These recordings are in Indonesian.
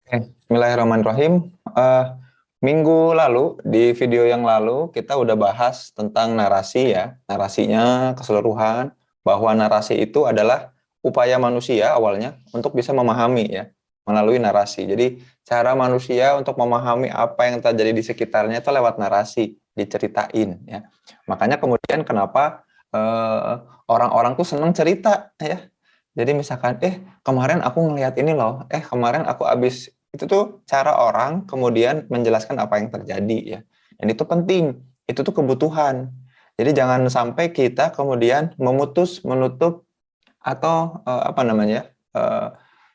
Bismillahirrahmanirrahim. Minggu lalu, di video yang lalu, kita udah bahas tentang narasi ya. Narasinya keseluruhan, bahwa narasi itu adalah upaya manusia awalnya untuk bisa memahami ya, melalui narasi. Jadi, cara manusia untuk memahami apa yang terjadi di sekitarnya itu lewat narasi, diceritain ya. Makanya kemudian kenapa orang-orang tuh senang cerita ya. Jadi misalkan, kemarin aku ngelihat ini loh, kemarin aku habis itu tuh cara orang kemudian menjelaskan apa yang terjadi ya. Dan itu penting, itu tuh kebutuhan. Jadi jangan sampai kita kemudian menutup atau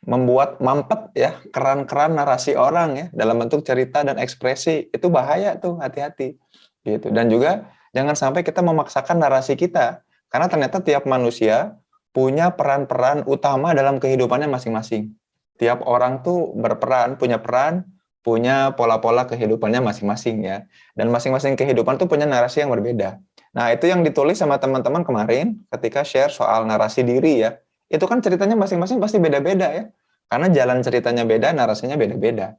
membuat mampet ya keran-keran narasi orang ya dalam bentuk cerita dan ekspresi. Itu bahaya tuh, hati-hati. Gitu. Dan juga jangan sampai kita memaksakan narasi kita karena ternyata tiap manusia punya peran-peran utama dalam kehidupannya masing-masing. Tiap orang tuh berperan, punya pola-pola kehidupannya masing-masing ya. Dan masing-masing kehidupan tuh punya narasi yang berbeda. Nah, itu yang ditulis sama teman-teman kemarin ketika share soal narasi diri ya. Itu kan ceritanya masing-masing pasti beda-beda ya. Karena jalan ceritanya beda, narasinya beda-beda.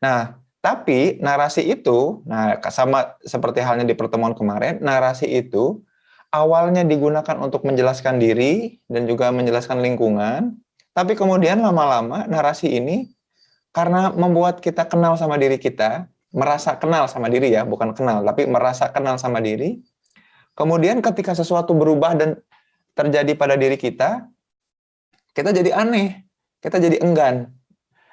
Nah, tapi narasi itu, nah sama seperti halnya di pertemuan kemarin, narasi itu awalnya digunakan untuk menjelaskan diri dan juga menjelaskan lingkungan, tapi kemudian lama-lama narasi ini karena membuat kita kenal sama diri kita, merasa kenal sama diri ya, bukan kenal, tapi merasa kenal sama diri. Kemudian ketika sesuatu berubah dan terjadi pada diri kita jadi aneh, kita jadi enggan.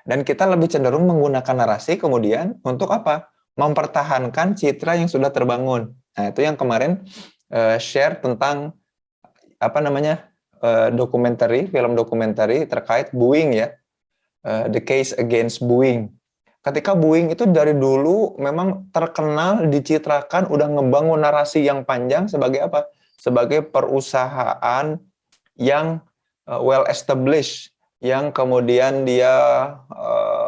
Dan kita lebih cenderung menggunakan narasi kemudian untuk apa? Mempertahankan citra yang sudah terbangun. Nah, itu yang kemarin share tentang film dokumenter terkait Boeing ya, The Case Against Boeing. Ketika Boeing itu dari dulu memang terkenal, dicitrakan, udah ngebangun narasi yang panjang sebagai apa? Sebagai perusahaan yang well established, yang kemudian dia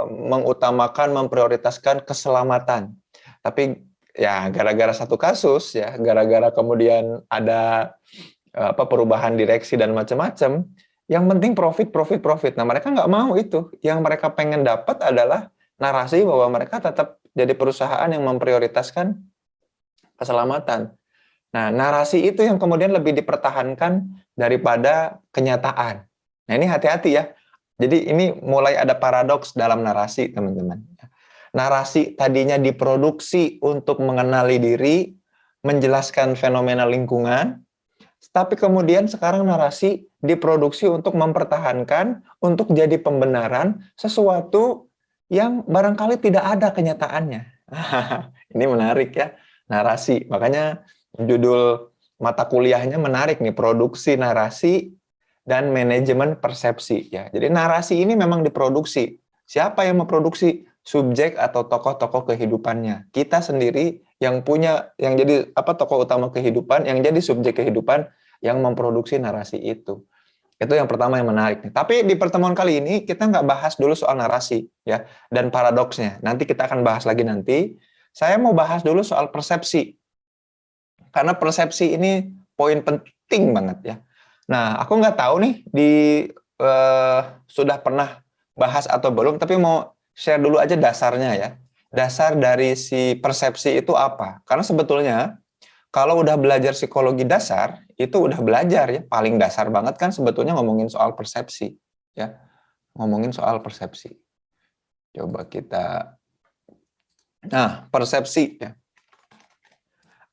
mengutamakan, memprioritaskan keselamatan. Tapi ya gara-gara satu kasus ya, gara-gara kemudian ada perubahan direksi dan macam-macam, yang penting profit. Nah, mereka nggak mau itu. Yang mereka pengen dapat adalah narasi bahwa mereka tetap jadi perusahaan yang memprioritaskan keselamatan. Nah, narasi itu yang kemudian lebih dipertahankan daripada kenyataan. Nah, ini hati-hati ya. Jadi ini mulai ada paradoks dalam narasi, teman-teman. Narasi tadinya diproduksi untuk mengenali diri, menjelaskan fenomena lingkungan, tapi kemudian sekarang narasi diproduksi untuk mempertahankan, untuk jadi pembenaran sesuatu yang barangkali tidak ada kenyataannya. Ini menarik ya, narasi. Makanya judul mata kuliahnya menarik nih, produksi narasi dan manajemen persepsi ya. Jadi narasi ini memang diproduksi. Siapa yang memproduksi? Subjek atau tokoh-tokoh kehidupannya. Kita sendiri yang jadi tokoh utama kehidupan, yang jadi subjek kehidupan, yang memproduksi narasi itu. Itu yang pertama yang menarik nih. Tapi di pertemuan kali ini kita nggak bahas dulu soal narasi ya dan paradoksnya. Nanti kita akan bahas lagi nanti. Saya mau bahas dulu soal persepsi. Karena persepsi ini poin penting banget ya. Nah, aku nggak tahu nih sudah pernah bahas atau belum, tapi mau share dulu aja dasarnya ya. Dasar dari si persepsi itu apa? Karena sebetulnya kalau udah belajar psikologi dasar, itu udah belajar ya, paling dasar banget kan sebetulnya ngomongin soal persepsi ya. Ngomongin soal persepsi. Coba kita persepsi ya.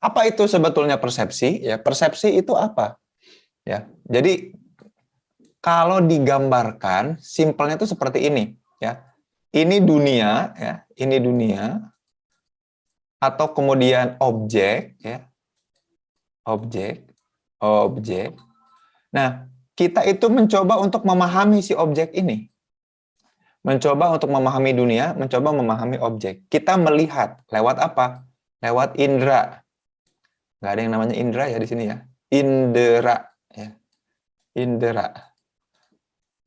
Apa itu sebetulnya persepsi? Ya, persepsi itu apa? Ya. Jadi kalau digambarkan, simpelnya itu seperti ini ya. Ini dunia ya, ini dunia atau kemudian objek ya. Objek. Nah, kita itu mencoba untuk memahami si objek ini. Mencoba untuk memahami dunia, mencoba memahami objek. Kita melihat lewat apa? Lewat indera. Nggak ada yang namanya indera ya di sini ya. Indera ya. Indera.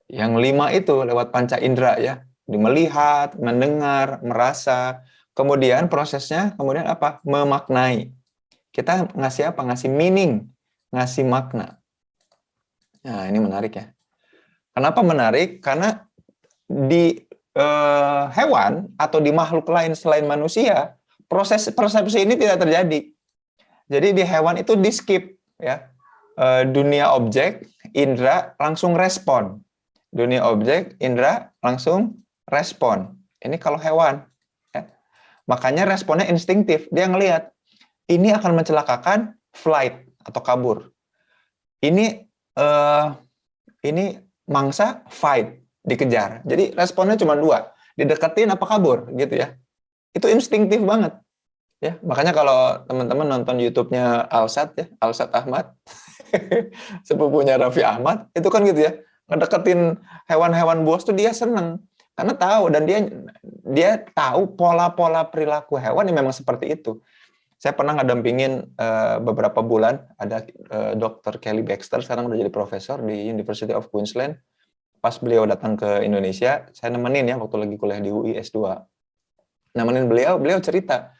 Yang 5 itu lewat panca indera ya. Melihat, mendengar, merasa. Kemudian prosesnya kemudian apa? Memaknai. Kita ngasih apa? Ngasih meaning, ngasih makna. Nah, ini menarik ya. Kenapa menarik? Karena di hewan atau di makhluk lain selain manusia, proses persepsi ini tidak terjadi. Jadi di hewan itu di skip ya. Dunia objek, indera langsung respon. Dunia objek, indera langsung respon. Ini kalau hewan. Ya. Makanya responnya instinktif. Dia ngelihat ini akan mencelakakan, flight atau kabur. Ini mangsa, fight, dikejar. Jadi responnya cuma dua, dideketin apa kabur gitu ya. Itu instinktif banget. Ya, makanya kalau teman-teman nonton YouTube-nya Alsat ya, Alsat Ahmad, sepupunya Raffi Ahmad, itu kan gitu ya, ngedeketin hewan-hewan buas tuh dia seneng karena tahu, dan dia tahu pola-pola perilaku hewan yang memang seperti itu. Saya pernah ngedampingin beberapa bulan, ada Dr. Kelly Baxter, sekarang udah jadi profesor di University of Queensland. Pas beliau datang ke Indonesia, saya nemenin ya waktu lagi kuliah di UI S2. Nemenin beliau cerita.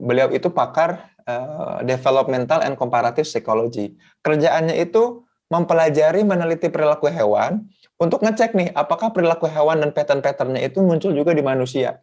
Beliau itu pakar developmental and comparative psychology. Kerjaannya itu mempelajari, meneliti perilaku hewan untuk ngecek nih apakah perilaku hewan dan pattern-patternnya itu muncul juga di manusia.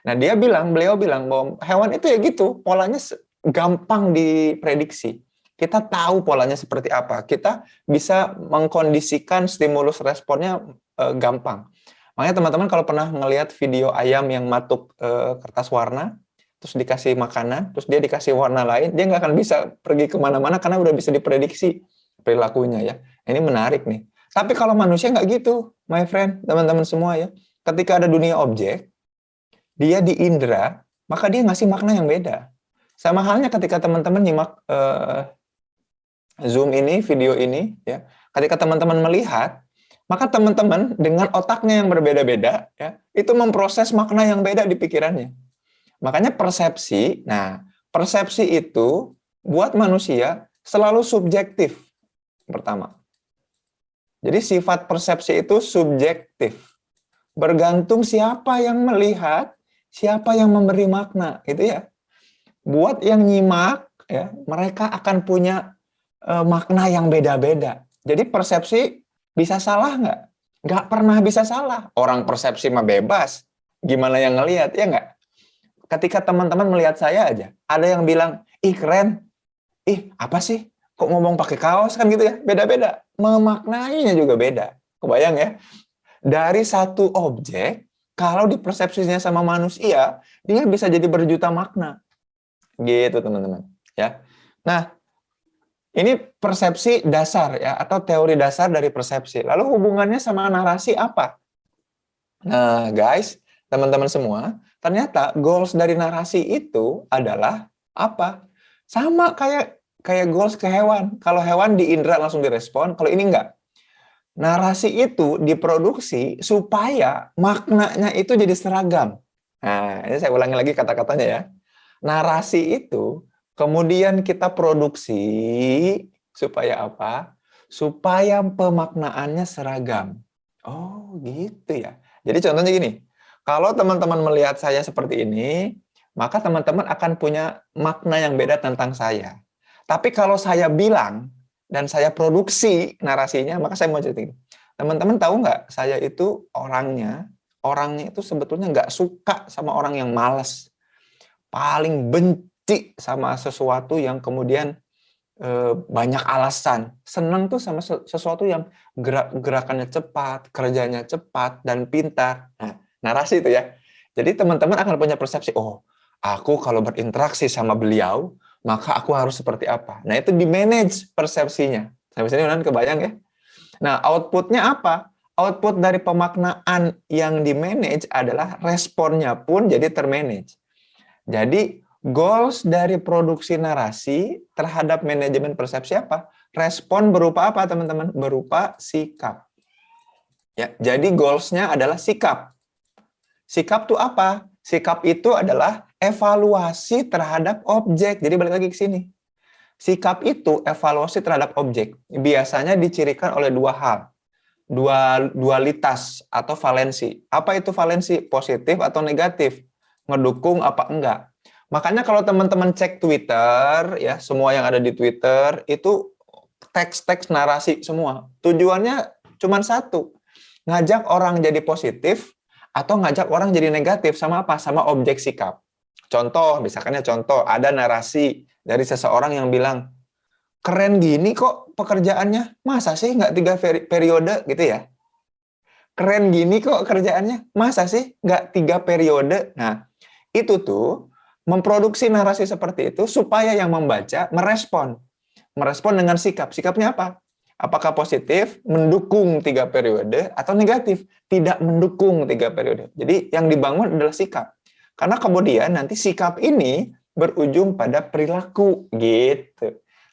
Nah, beliau bilang bahwa hewan itu ya gitu, polanya gampang diprediksi. Kita tahu polanya seperti apa. Kita bisa mengkondisikan stimulus responnya gampang. Makanya teman-teman kalau pernah ngelihat video ayam yang matuk kertas warna, terus dikasih makanan, terus dia dikasih warna lain, dia nggak akan bisa pergi kemana-mana karena udah bisa diprediksi perilakunya ya. Ini menarik nih. Tapi kalau manusia nggak gitu, my friend, teman-teman semua ya. Ketika ada dunia objek, dia di indera, maka dia ngasih makna yang beda. Sama halnya ketika teman-teman nyimak Zoom ini, video ini, ya. Ketika teman-teman melihat, maka teman-teman dengan otaknya yang berbeda-beda, ya, itu memproses makna yang beda di pikirannya. Makanya persepsi, nah persepsi itu buat manusia selalu subjektif. Pertama. Jadi sifat persepsi itu subjektif. Bergantung siapa yang melihat, siapa yang memberi makna, gitu ya. Buat yang nyimak, ya, mereka akan punya makna yang beda-beda. Jadi persepsi bisa salah nggak? Nggak pernah bisa salah. Orang persepsi mah bebas. Gimana yang ngelihat, ya nggak? Ketika teman-teman melihat saya aja, ada yang bilang, ih keren, ih apa sih? Kok ngomong pakai kaos kan gitu ya? Beda-beda. Memaknainya juga beda. Kebayang ya? Dari satu objek, kalau dipersepsinya sama manusia, dia bisa jadi berjuta makna. Gitu teman-teman. Ya. Nah, ini persepsi dasar ya, atau teori dasar dari persepsi. Lalu hubungannya sama narasi apa? Nah, guys, teman-teman semua, ternyata goals dari narasi itu adalah apa? Sama kayak goals ke hewan. Kalau hewan di indera langsung direspon, kalau ini enggak. Narasi itu diproduksi supaya maknanya itu jadi seragam. Nah, ini saya ulangi lagi kata-katanya ya. Narasi itu kemudian kita produksi supaya apa? Supaya pemaknaannya seragam. Oh, gitu ya. Jadi contohnya gini, kalau teman-teman melihat saya seperti ini, maka teman-teman akan punya makna yang beda tentang saya. Tapi kalau saya bilang dan saya produksi narasinya, maka saya mau cerita gini. Teman-teman tahu nggak, saya itu orangnya itu sebetulnya nggak suka sama orang yang malas. Paling benci sama sesuatu yang kemudian banyak alasan. Senang tuh sama sesuatu yang gerakannya cepat, kerjanya cepat, dan pintar. Nah, narasi itu ya. Jadi teman-teman akan punya persepsi, oh, aku kalau berinteraksi sama beliau, maka aku harus seperti apa. Nah, itu di-manage persepsinya. Sampai sini kan kebayang ya? Nah, outputnya apa? Output dari pemaknaan yang di-manage adalah responnya pun jadi termanage. Jadi, goals dari produksi narasi terhadap manajemen persepsi apa? Respon berupa apa, teman-teman? Berupa sikap. Ya, jadi goals-nya adalah sikap. Sikap itu apa? Sikap itu adalah evaluasi terhadap objek. Jadi balik lagi ke sini. Sikap itu evaluasi terhadap objek. Biasanya dicirikan oleh dua hal. Dualitas atau valensi. Apa itu valensi? Positif atau negatif? Ngedukung apa enggak? Makanya kalau teman-teman cek Twitter, ya semua yang ada di Twitter, itu teks-teks narasi semua. Tujuannya cuma satu, ngajak orang jadi positif Atau ngajak orang jadi negatif sama apa? Sama objek sikap. Contoh, ada narasi dari seseorang yang bilang, keren gini kok pekerjaannya, masa sih nggak 3 periode gitu ya? Keren gini kok kerjaannya, masa sih nggak 3 periode? Nah, itu tuh memproduksi narasi seperti itu supaya yang membaca merespon. Merespon dengan sikap. Sikapnya apa? Apakah positif, mendukung 3 periode, atau negatif, tidak mendukung 3 periode. Jadi yang dibangun adalah sikap. Karena kemudian nanti sikap ini berujung pada perilaku gitu.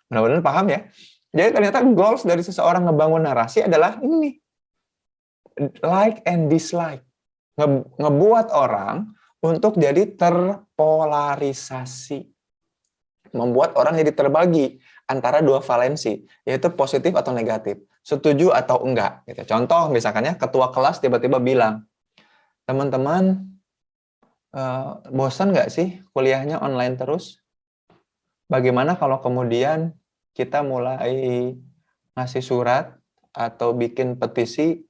Mudah-mudahan paham ya. Jadi ternyata goals dari seseorang ngebangun narasi adalah ini, like and dislike. Ngebuat orang untuk jadi terpolarisasi. Membuat orang jadi terbagi antara 2 valensi, yaitu positif atau negatif, setuju atau enggak. Gitu. Contoh misalkannya ketua kelas tiba-tiba bilang, teman-teman, bosan nggak sih kuliahnya online terus? Bagaimana kalau kemudian kita mulai ngasih surat atau bikin petisi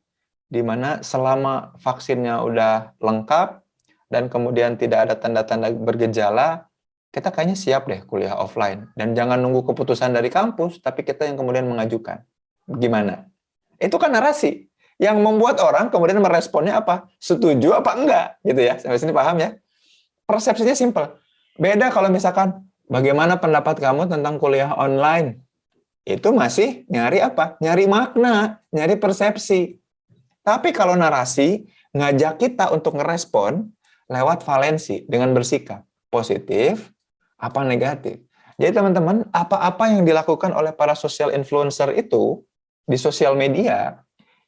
di mana selama vaksinnya udah lengkap dan kemudian tidak ada tanda-tanda bergejala, kita kayaknya siap deh kuliah offline. Dan jangan nunggu keputusan dari kampus, tapi kita yang kemudian mengajukan. Gimana? Itu kan narasi yang membuat orang kemudian meresponnya apa? Setuju apa enggak? Gitu ya. Sampai sini paham ya? Persepsinya simpel. Beda kalau misalkan, bagaimana pendapat kamu tentang kuliah online? Itu masih nyari apa? Nyari makna, nyari persepsi. Tapi kalau narasi ngajak kita untuk ngerespon lewat valensi dengan bersikap positif apa negatif. Jadi teman-teman, apa-apa yang dilakukan oleh para social influencer itu di sosial media,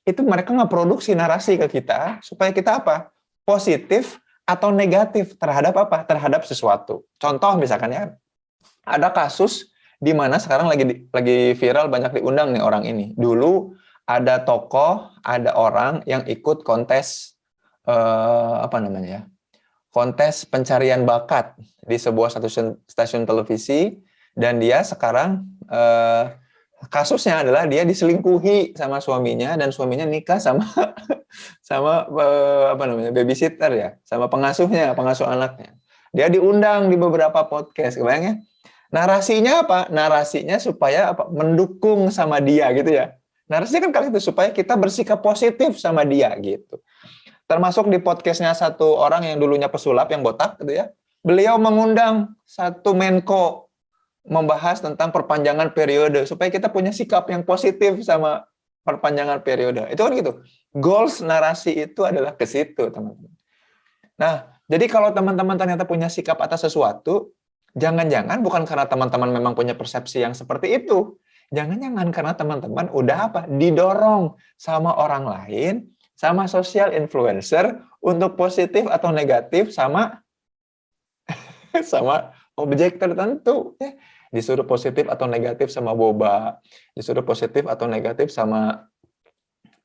itu mereka ngeproduksi narasi ke kita supaya kita apa? Positif atau negatif terhadap apa? Terhadap sesuatu. Contoh misalkan ya, ada kasus di mana sekarang lagi viral, banyak diundang nih orang ini. Dulu ada tokoh, ada orang yang ikut kontes kontes pencarian bakat di sebuah stasiun televisi, dan dia sekarang kasusnya adalah dia diselingkuhi sama suaminya, dan suaminya nikah sama babysitter ya, sama pengasuh anaknya. Dia diundang di beberapa podcast, kebayang ya? Narasinya apa? Narasinya supaya apa? Mendukung sama dia gitu ya. Narasinya kan kali itu supaya kita bersikap positif sama dia gitu. Termasuk di podcastnya satu orang yang dulunya pesulap yang botak gitu ya. Beliau mengundang satu Menko membahas tentang perpanjangan periode supaya kita punya sikap yang positif sama perpanjangan periode. Itu kan gitu. Goals narasi itu adalah ke situ, teman-teman. Nah, jadi kalau teman-teman ternyata punya sikap atas sesuatu, jangan-jangan bukan karena teman-teman memang punya persepsi yang seperti itu. Jangan-jangan karena teman-teman udah apa? Didorong sama orang lain, sama social influencer untuk positif atau negatif sama objek tertentu. Disuruh positif atau negatif sama boba, disuruh positif atau negatif sama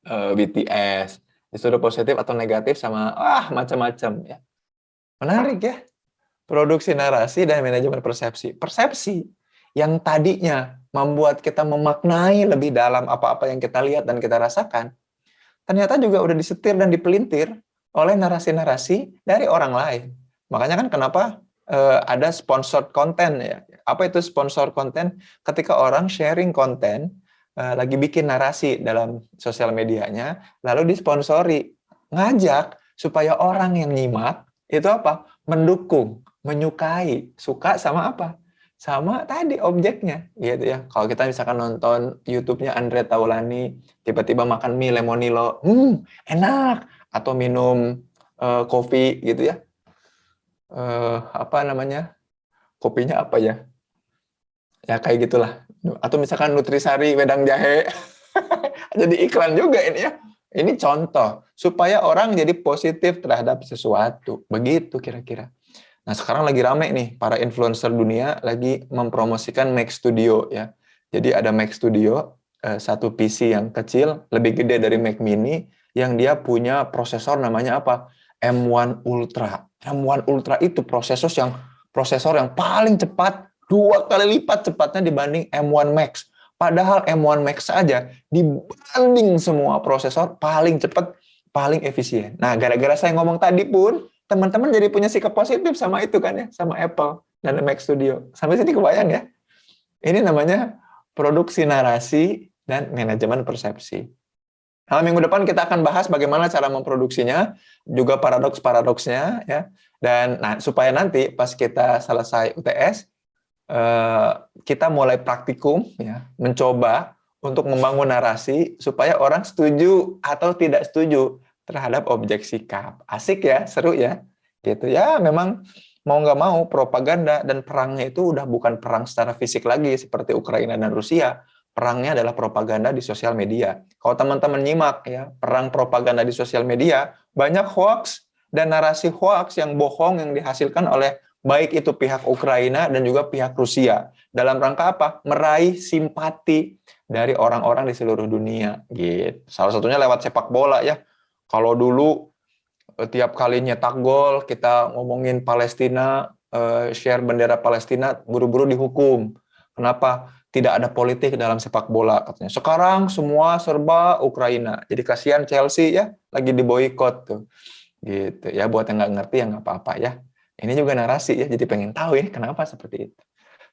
BTS, disuruh positif atau negatif sama macam-macam ya. Menarik ya. Produksi narasi dan manajemen persepsi. Persepsi yang tadinya membuat kita memaknai lebih dalam apa-apa yang kita lihat dan kita rasakan, ternyata juga udah disetir dan dipelintir oleh narasi-narasi dari orang lain. Makanya kan kenapa ada sponsored content ya. Apa itu sponsored content? Ketika orang sharing konten, lagi bikin narasi dalam sosial medianya, lalu disponsori, ngajak supaya orang yang nyimak itu apa? Mendukung, menyukai, suka sama apa? Sama tadi objeknya, gitu ya. Kalau kita misalkan nonton YouTube-nya Andre Taulani, tiba-tiba makan mie lemonilo, enak, atau minum kopi gitu ya. Kopinya apa ya? Ya kayak gitulah. Atau misalkan Nutrisari wedang jahe. Jadi iklan juga ini ya. Ini contoh supaya orang jadi positif terhadap sesuatu. Begitu kira-kira. Nah, sekarang lagi rame nih para influencer dunia lagi mempromosikan Mac Studio ya. Jadi ada Mac Studio, satu PC yang kecil, lebih gede dari Mac Mini, yang dia punya prosesor namanya apa? M1 Ultra. M1 Ultra itu prosesor yang paling cepat, 2 kali lipat cepatnya dibanding M1 Max. Padahal M1 Max saja dibanding semua prosesor paling cepat paling efisien. Nah, gara-gara saya ngomong tadi pun, teman-teman jadi punya sikap positif sama itu kan ya, sama Apple dan Mac Studio. Sampai sini kebayang ya? Ini namanya produksi narasi dan manajemen persepsi. Nah, minggu depan kita akan bahas bagaimana cara memproduksinya, juga paradoks-paradoksnya, ya. Dan supaya nanti pas kita selesai UTS, kita mulai praktikum, ya, mencoba untuk membangun narasi supaya orang setuju atau tidak setuju terhadap objek sikap. Asik ya, seru ya, gitu ya. Memang mau nggak mau propaganda dan perangnya itu udah bukan perang secara fisik lagi seperti Ukraina dan Rusia. Perangnya adalah propaganda di sosial media. Kalau teman-teman nyimak ya, perang propaganda di sosial media, banyak hoax dan narasi hoax yang bohong yang dihasilkan oleh baik itu pihak Ukraina dan juga pihak Rusia. Dalam rangka apa? Meraih simpati dari orang-orang di seluruh dunia. Gitu. Salah satunya lewat sepak bola ya. Kalau dulu tiap kali nyetak gol, kita ngomongin Palestina, share bendera Palestina, buru-buru dihukum. Kenapa? Tidak ada politik dalam sepak bola katanya. Sekarang semua serba Ukraina. Jadi kasihan Chelsea ya, lagi diboikot tuh. Gitu ya, buat yang nggak ngerti ya nggak apa-apa ya. Ini juga narasi ya, jadi pengen tahu ya kenapa seperti itu.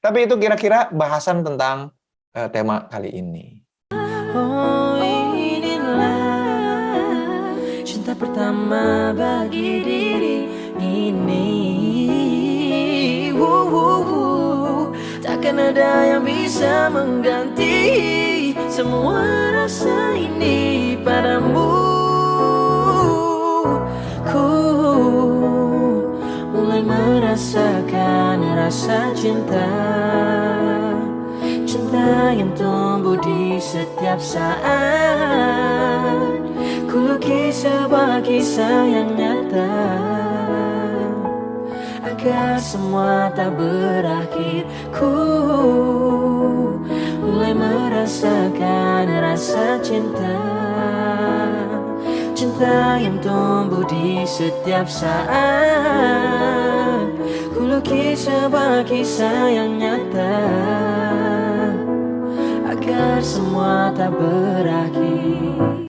Tapi itu kira-kira bahasan tentang tema kali ini. Oh, inilah cinta pertama bagi diri ini. Takkan ada yang bisa mengganti semua rasa ini padamu. Ku mulai merasakan rasa cinta, cinta yang tumbuh di setiap saat. Ku lukis sebuah kisah yang nyata agar semua tak berakhir. Ku mulai merasakan rasa cinta, cinta yang tumbuh di setiap saat. Ku lukis sebuah kisah yang nyata agar semua tak berakhir.